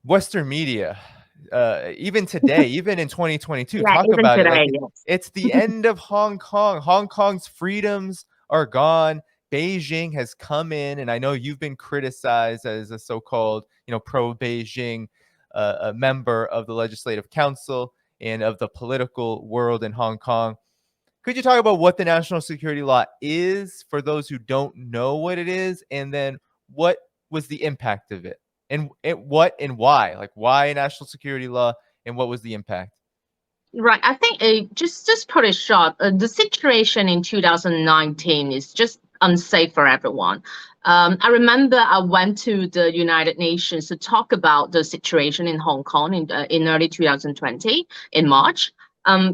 Western media, even today, even in 2022, Yeah, talk even about it like today, yes. it's the end of Hong Kong. Hong Kong's freedoms are gone. Beijing has come in, and I know you've been criticized as a so-called, pro-Beijing a member of the Legislative Council and of the political world in Hong Kong. Could you talk about what the national security law is for those who don't know what it is, and then what was the impact of it, and what and why? Like, why a national security law, and what was the impact? Right. I think just put it short. The situation in 2019 is just unsafe for everyone. I remember I went to the United Nations to talk about the situation in Hong Kong in early 2020 in March.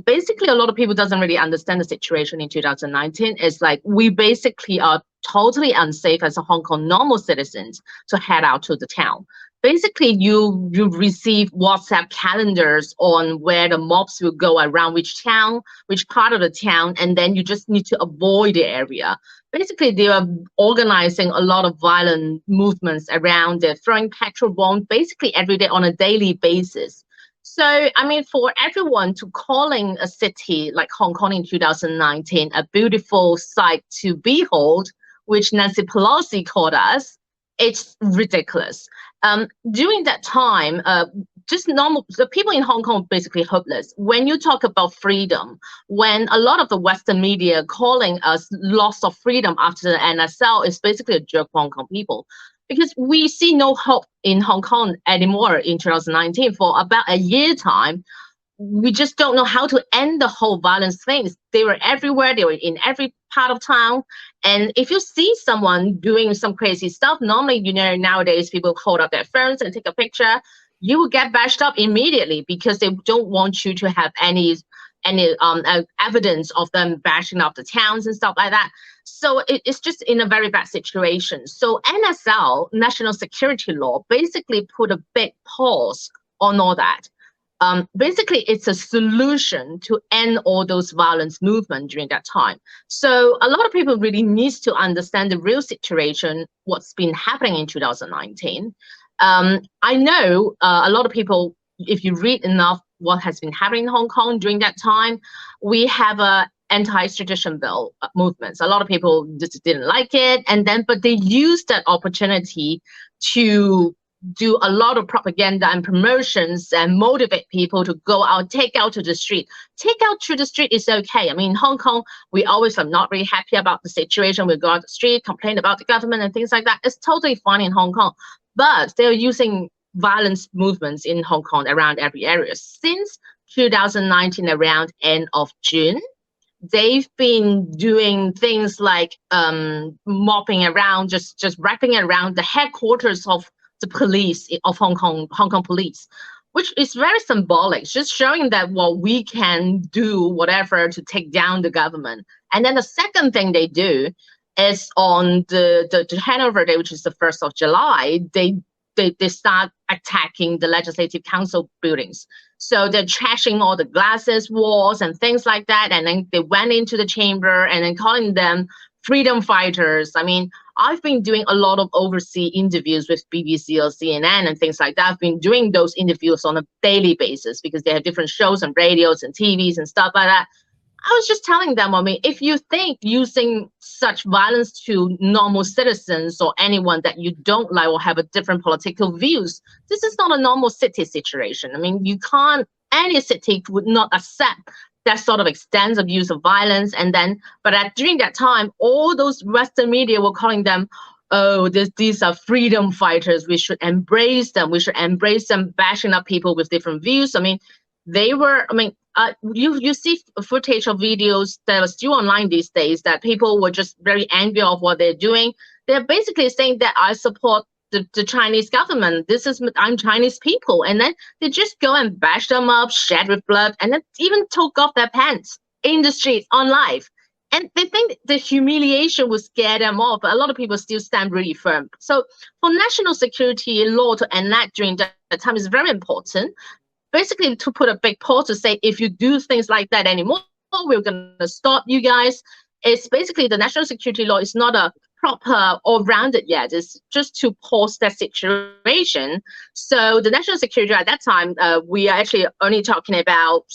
Basically, a lot of people doesn't really understand the situation in 2019. It's like we basically are totally unsafe as a Hong Kong normal citizens to head out to the town. Basically, you receive WhatsApp calendars on where the mobs will go around which town, which part of the town, and then you just need to avoid the area. Basically, they are organizing a lot of violent movements around. They're throwing petrol bombs basically every day on a daily basis. So, I mean, for everyone to calling a city like Hong Kong in 2019 a beautiful sight to behold, which Nancy Pelosi called us, it's ridiculous. During that time, just normal, the people in Hong Kong are basically hopeless. When you talk about freedom, when a lot of the Western media calling us loss of freedom after the NSL is basically a joke for Hong Kong people. Because we see no hope in Hong Kong anymore in 2019 for about a year time. We just don't know how to end the whole violence things. They were everywhere. They were in every part of town. And if you see someone doing some crazy stuff, normally, nowadays people hold up their phones and take a picture. You will get bashed up immediately because they don't want you to have any evidence of them bashing up the towns and stuff like that. So it's just in a very bad situation. So NSL, National Security Law, basically put a big pause on all that. Basically, it's a solution to end all those violence movements during that time. So a lot of people really needs to understand the real situation, what's been happening in 2019. I know a lot of people, if you read enough what has been happening in Hong Kong during that time, we have a anti-extradition bill movements. A lot of people just didn't like it, but they used that opportunity to do a lot of propaganda and promotions and motivate people to go out, take out to the street. Take out to the street is okay. I mean, in Hong Kong, we always are not really happy about the situation. We go out the street, complain about the government and things like that. It's totally fine in Hong Kong. But they're using violence movements in Hong Kong around every area. Since 2019, around end of June, they've been doing things like mopping around, just wrapping around the headquarters of the police of Hong Kong police, which is very symbolic, just showing that we can do whatever to take down the government. And then the second thing they do is on the handover day, which is the 1st of July, they start attacking the Legislative Council buildings. So they're trashing all the glasses, walls, and things like that. And then they went into the chamber and then calling them freedom fighters. I mean, I've been doing a lot of overseas interviews with BBC or CNN and things like that. I've been doing those interviews on a daily basis because they have different shows on radios and TVs and stuff like that. I was just telling them, I mean, if you think using such violence to normal citizens or anyone that you don't like or have a different political views, this is not a normal city situation. I mean, any city would not accept that sort of extensive use of violence. During that time, all those Western media were calling them, oh, these are freedom fighters. We should embrace them. We should embrace them, bashing up people with different views. I mean, you see footage of videos that are still online these days that people were just very angry of what they're doing. They're basically saying that I support the Chinese government. I'm Chinese people. And then they just go and bash them up, shed with blood, and then even took off their pants in the streets on live. And they think the humiliation will scare them off, but a lot of people still stand really firm. So for national security law to enact during that time is very important. Basically, to put a big pause to say, if you do things like that anymore, we're going to stop you guys. It's basically the national security law is not a proper or rounded yet. It's just to pause that situation. So the national security at that time, we are actually only talking about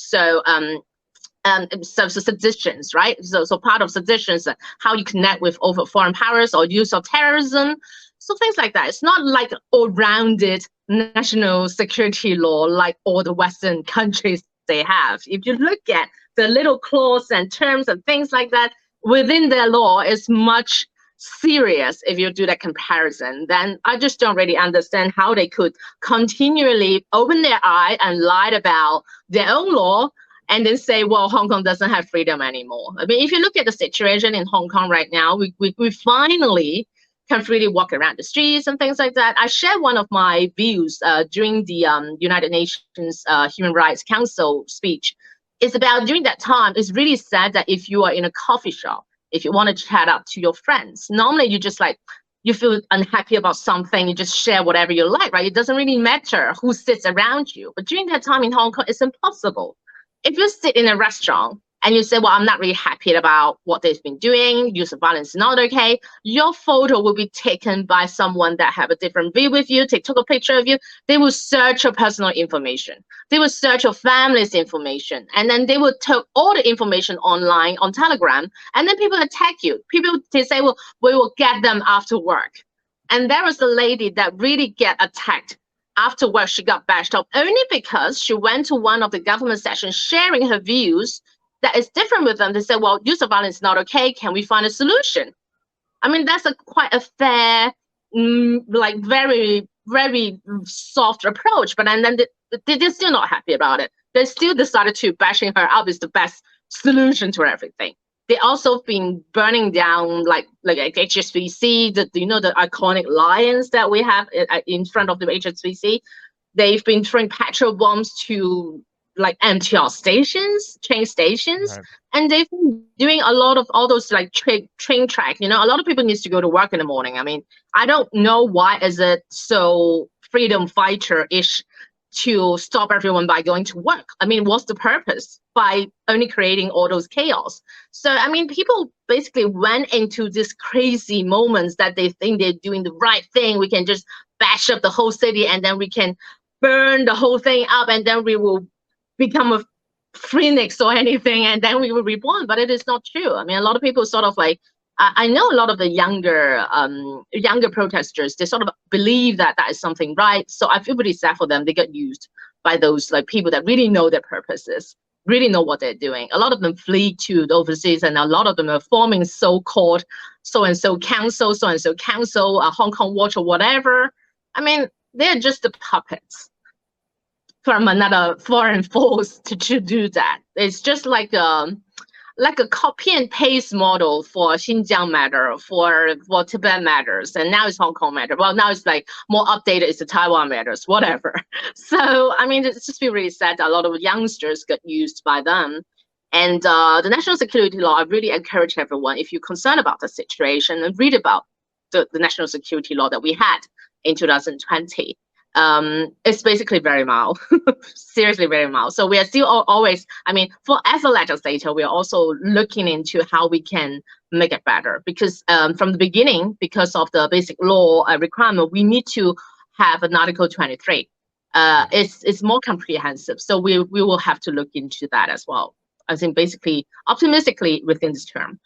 seditions, right? So part of seditions, how you connect with over foreign powers or use of terrorism. So things like that. It's not like all-rounded national security law like all the Western countries they have. If you look at the little clause and terms and things like that within their law, is much serious. If you do that comparison, then I just don't really understand how they could continually open their eye and lie about their own law and then say, well, Hong Kong doesn't have freedom anymore. I mean, if you look at the situation in Hong Kong right now, we finally can freely walk around the streets and things like that. I shared one of my views during the United Nations Human Rights Council speech. It's about during that time, it's really sad that if you are in a coffee shop, if you want to chat up to your friends, normally you just like, you feel unhappy about something, you just share whatever you like, right? It doesn't really matter who sits around you. But during that time in Hong Kong, it's impossible. If you sit in a restaurant and you say, well, I'm not really happy about what they've been doing, use of violence is not okay, your photo will be taken by someone that have a different view with you, took a picture of you. They will search your personal information. They will search your family's information. And then they will take all the information online on Telegram. And then people attack you. People, they say, well, we will get them after work. And there was a lady that really get attacked. After work, she got bashed up only because she went to one of the government sessions sharing her views that is different with them. They said, well, use of violence is not okay. Can we find a solution? I mean, that's quite a fair, like very, very soft approach. But and then they're still not happy about it. They still decided to bashing her up is the best solution to everything. They also been burning down like HSBC, the iconic lions that we have in front of the HSBC. They've been throwing petrol bombs to like MTR stations, train stations, Right. and they've been doing a lot of all those like train track. You know, a lot of people needs to go to work in the morning. I mean, I don't know why is it so freedom fighter-ish to stop everyone by going to work. I mean, what's the purpose by only creating all those chaos? So, I mean, people basically went into this crazy moments that they think they're doing the right thing. We can just bash up the whole city and then we can burn the whole thing up and then we will become a phoenix or anything and then we will reborn. But it is not true. I mean, a lot of people sort of like, I know a lot of the younger protesters, they sort of believe that that is something right. So I feel pretty sad for them. They get used by those like people that really know their purposes, really know what they're doing. A lot of them flee to the overseas, and a lot of them are forming so-called so-and-so council, Hong Kong Watch or whatever. I mean, they're just the puppets from another foreign force to do that. It's just like a copy and paste model for Xinjiang matter, for Tibet matters, and now it's Hong Kong matter. Well, now it's like more updated, it's the Taiwan matters, whatever. So, I mean, it's just really sad that a lot of youngsters get used by them. And the national security law, I really encourage everyone, if you're concerned about the situation, and read about the national security law that we had in 2020. It's basically very mild, seriously very mild. So we are still always, I mean, as a legislator, we are also looking into how we can make it better, because from the beginning, because of the basic law requirement, we need to have an Article 23. It's more comprehensive. So we will have to look into that as well. I think basically, optimistically within this term,